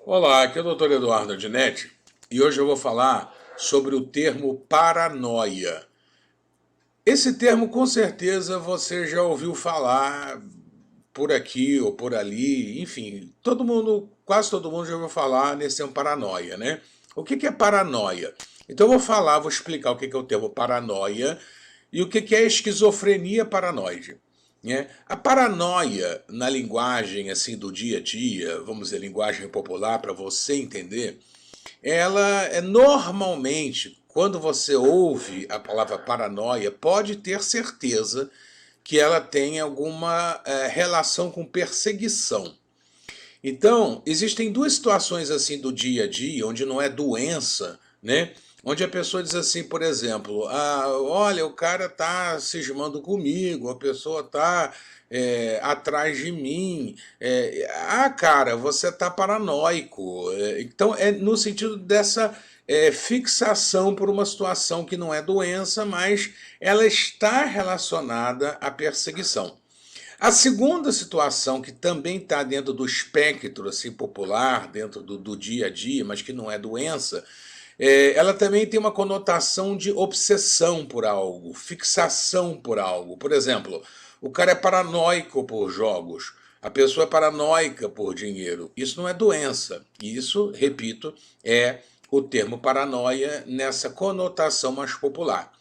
Olá, aqui é o Dr. Eduardo Adinetti e hoje eu vou falar sobre o termo paranoia. Esse termo com certeza você já ouviu falar por aqui ou por ali, enfim, todo mundo, quase todo mundo já ouviu falar nesse termo paranoia, né? O que é paranoia? Então eu vou explicar o que é o termo paranoia e o que é esquizofrenia paranoide. Né? A paranoia, na linguagem assim do dia a dia, vamos dizer, linguagem popular, para você entender, ela é normalmente, quando você ouve a palavra paranoia, pode ter certeza que ela tem alguma relação com perseguição. Então, existem duas situações assim do dia a dia, onde não é doença, né? Onde a pessoa diz assim, por exemplo, olha, o cara tá cismando comigo, a pessoa tá atrás de mim. Cara, você tá paranoico. Então, é no sentido dessa fixação por uma situação que não é doença, mas ela está relacionada à perseguição. A segunda situação, que também está dentro do espectro assim, popular, dentro do dia a dia, mas que não é doença, ela também tem uma conotação de obsessão por algo, fixação por algo. Por exemplo, o cara é paranoico por jogos, a pessoa é paranoica por dinheiro. Isso não é doença. Isso, repito, é o termo paranoia nessa conotação mais popular.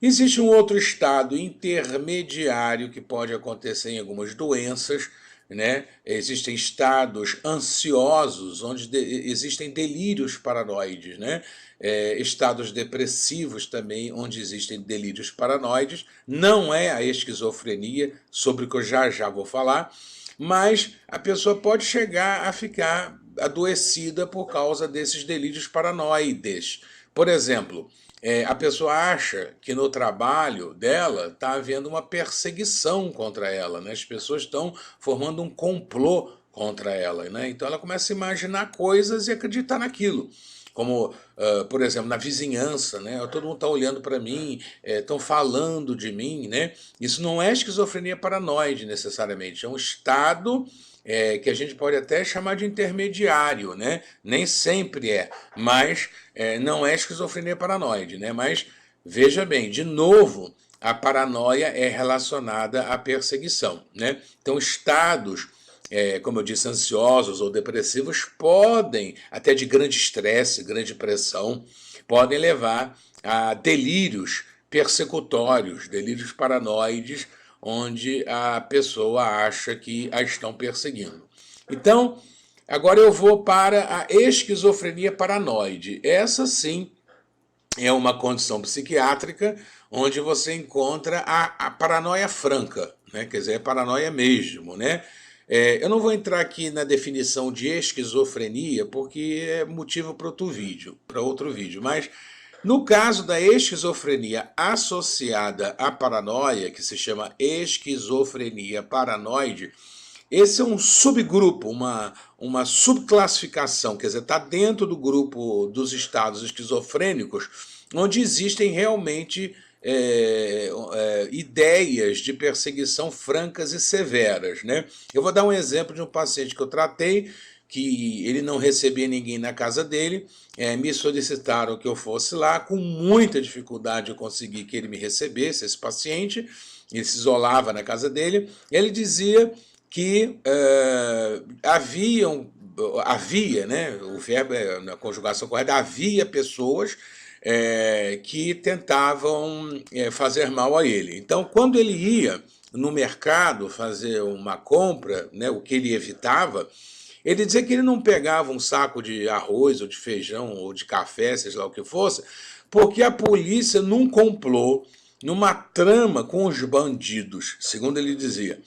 Existe um outro estado intermediário que pode acontecer em algumas doenças, né? Existem estados ansiosos, onde existem delírios paranoides, né? Estados depressivos também, onde existem delírios paranoides. Não é a esquizofrenia, sobre o que eu já vou falar, mas a pessoa pode chegar a ficar adoecida por causa desses delírios paranoides. Por exemplo, a pessoa acha que no trabalho dela está havendo uma perseguição contra ela, né? As pessoas estão formando um complô contra ela, né? Então ela começa a imaginar coisas e acreditar naquilo. Como, por exemplo, na vizinhança, né? Todo mundo está olhando para mim, estão falando de mim, né? Isso não é esquizofrenia paranoide necessariamente, é um estado que a gente pode até chamar de intermediário, né? Nem sempre é, mas não é esquizofrenia paranoide, né? Mas veja bem, de novo, a paranoia é relacionada à perseguição, né? Então, estados, como eu disse, ansiosos ou depressivos podem, até de grande estresse, grande pressão, podem levar a delírios persecutórios, delírios paranoides, onde a pessoa acha que a estão perseguindo. Então, agora eu vou para a esquizofrenia paranoide. Essa sim é uma condição psiquiátrica onde você encontra a paranoia franca, né? Quer dizer, é paranoia mesmo, né? Eu não vou entrar aqui na definição de esquizofrenia porque é motivo para outro vídeo, mas no caso da esquizofrenia associada à paranoia, que se chama esquizofrenia paranoide, esse é um subgrupo, uma subclassificação, quer dizer, está dentro do grupo dos estados esquizofrênicos, onde existem realmente ideias de perseguição francas e severas. Né? Eu vou dar um exemplo de um paciente que eu tratei, que ele não recebia ninguém na casa dele, me solicitaram que eu fosse lá, com muita dificuldade eu consegui que ele me recebesse, esse paciente, ele se isolava na casa dele, ele dizia que havia, né, o verbo é na conjugação correta, havia pessoas que tentavam fazer mal a ele. Então, quando ele ia no mercado fazer uma compra, né, o que ele evitava, ele dizia que ele não pegava um saco de arroz ou de feijão ou de café, seja lá o que fosse, porque a polícia, num complô, numa trama com os bandidos, segundo ele dizia,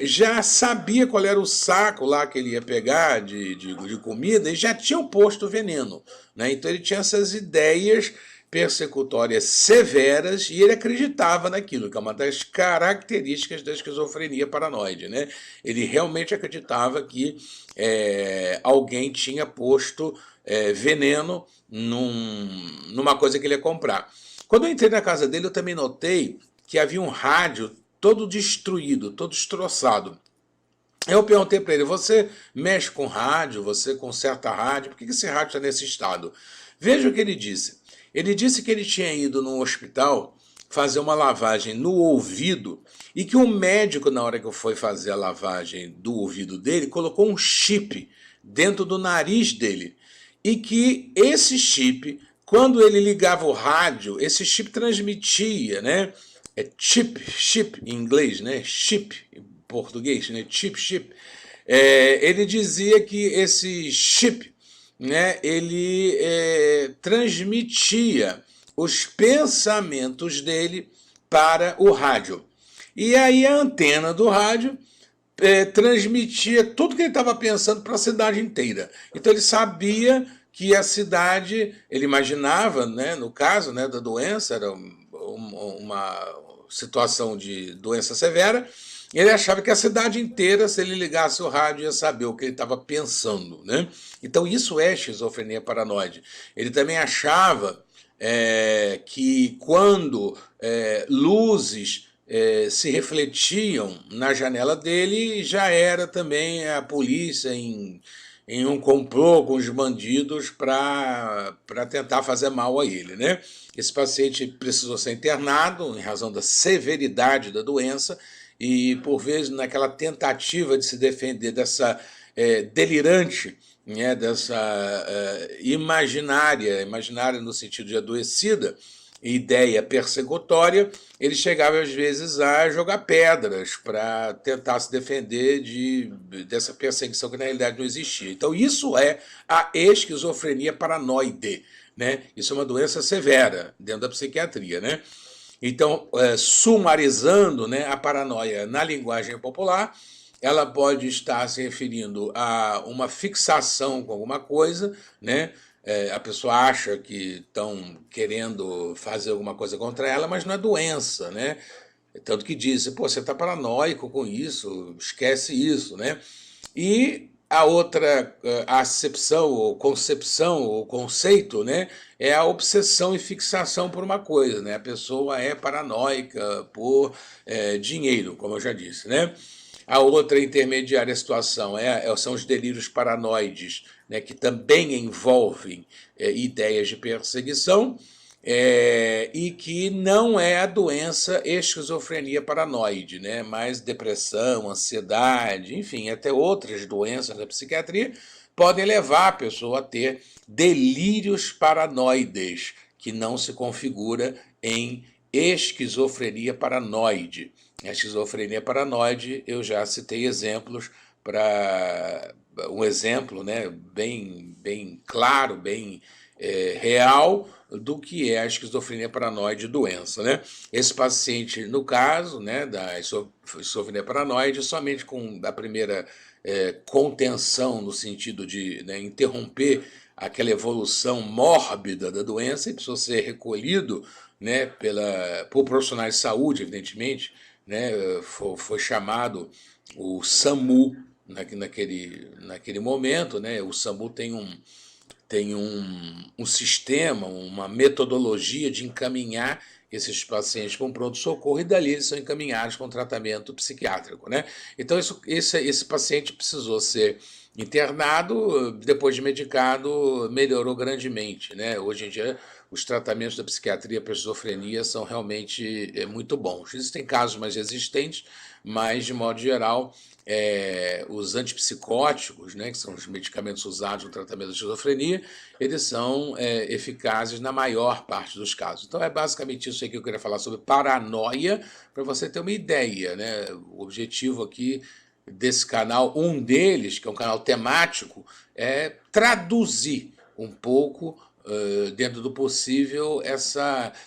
já sabia qual era o saco lá que ele ia pegar de comida e já tinham posto veneno. Né? Então ele tinha essas ideias persecutórias severas e ele acreditava naquilo, que é uma das características da esquizofrenia paranoide. Né? Ele realmente acreditava que alguém tinha posto veneno numa coisa que ele ia comprar. Quando eu entrei na casa dele, eu também notei que havia um rádio todo destruído, todo destroçado. Eu perguntei para ele, você mexe com rádio, você conserta rádio, por que esse rádio está nesse estado? Veja o que ele disse. Ele disse que ele tinha ido num hospital fazer uma lavagem no ouvido e que o médico, na hora que foi fazer a lavagem do ouvido dele, colocou um chip dentro do nariz dele. E que esse chip, quando ele ligava o rádio, esse chip transmitia, né? É chip em inglês, né? Chip em português, né? Chip. Ele dizia que esse chip, né? Ele transmitia os pensamentos dele para o rádio. E aí a antena do rádio transmitia tudo que ele estava pensando para a cidade inteira. Então ele sabia que a cidade, ele imaginava, né, no caso, né, da doença, era uma situação de doença severa, ele achava que a cidade inteira, se ele ligasse o rádio, ia saber o que ele estava pensando. Né? Então isso é esquizofrenia paranoide. Ele também achava que quando luzes se refletiam na janela dele, já era também a polícia em um complô com os bandidos para tentar fazer mal a ele. Né? Esse paciente precisou ser internado em razão da severidade da doença e, por vezes, naquela tentativa de se defender dessa delirante, né, dessa imaginária no sentido de adoecida, ideia persecutória, ele chegava às vezes a jogar pedras para tentar se defender dessa perseguição que na realidade não existia. Então isso é a esquizofrenia paranoide, né? Isso é uma doença severa dentro da psiquiatria, né? Então, sumarizando, né, a paranoia na linguagem popular, ela pode estar se referindo a uma fixação com alguma coisa, né? A pessoa acha que estão querendo fazer alguma coisa contra ela, mas não é doença, né? Tanto que dizem, pô, você está paranoico com isso, esquece isso, né? E a outra acepção, ou concepção, ou conceito, né, é a obsessão e fixação por uma coisa, né? A pessoa é paranoica por dinheiro, como eu já disse, né? A outra intermediária situação são os delírios paranoides, né, que também envolvem ideias de perseguição, e que não é a doença esquizofrenia paranoide, né, mas depressão, ansiedade, enfim, até outras doenças da psiquiatria podem levar a pessoa a ter delírios paranoides, que não se configura em esquizofrenia paranoide. A esquizofrenia paranoide, eu já citei exemplos para um exemplo, né, bem claro, bem real do que é a esquizofrenia paranoide doença. Né? Esse paciente, no caso, né, da esquizofrenia paranoide, somente com a primeira contenção, no sentido de, né, interromper aquela evolução mórbida da doença, e precisou ser recolhido, né, por profissionais de saúde, evidentemente, né, foi chamado o SAMU naquele momento. Né, o SAMU tem um sistema, uma metodologia de encaminhar esses pacientes para um pronto-socorro e dali eles são encaminhados para um tratamento psiquiátrico. Né? Então esse paciente precisou ser internado, depois de medicado, melhorou grandemente. Né? Hoje em dia os tratamentos da psiquiatria para esquizofrenia são realmente muito bons. Existem casos mais resistentes, mas, de modo geral, os antipsicóticos, né, que são os medicamentos usados no tratamento da esquizofrenia, eles são eficazes na maior parte dos casos. Então é basicamente isso aí que eu queria falar sobre paranoia, para você ter uma ideia. Né? O objetivo aqui desse canal, um deles, que é um canal temático, é traduzir um pouco, dentro do possível,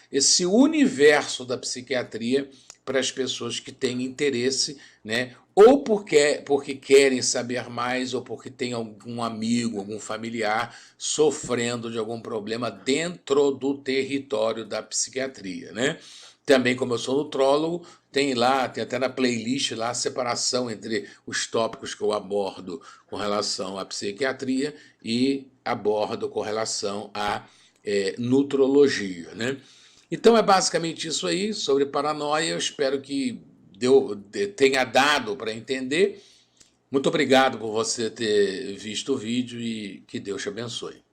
esse universo da psiquiatria para as pessoas que têm interesse, né? Ou porque querem saber mais, ou porque tem algum amigo, algum familiar sofrendo de algum problema dentro do território da psiquiatria. Né? Também, como eu sou nutrólogo, tem até na playlist lá a separação entre os tópicos que eu abordo com relação à psiquiatria e abordo com relação à nutrologia. Né? Então é basicamente isso aí sobre paranoia. Eu espero que tenha dado para entender. Muito obrigado por você ter visto o vídeo e que Deus te abençoe.